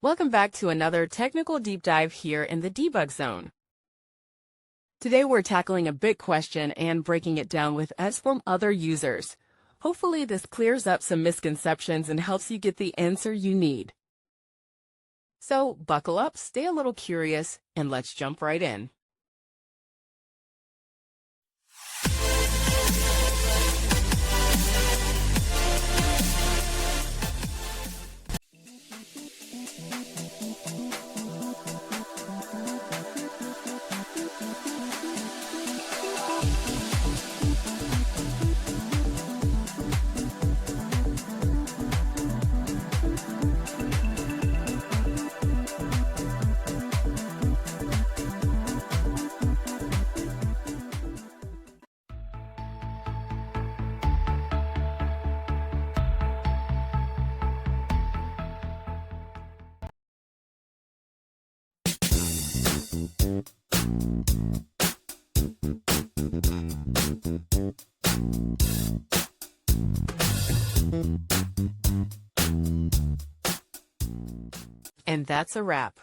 Welcome back to another technical deep dive here in the debug zone. Today we're tackling a big question and breaking it down with us from other users. Hopefully this clears up some misconceptions and helps you get the answer you need. So buckle up, stay a little curious, and let's jump right in. And that's a wrap.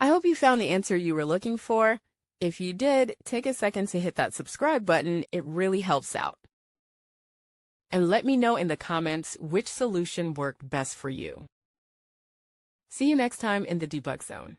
I hope you found the answer you were looking for. If you did, take a second to hit that subscribe button. It really helps out. And let me know in the comments which solution worked best for you. See you next time in the debug zone.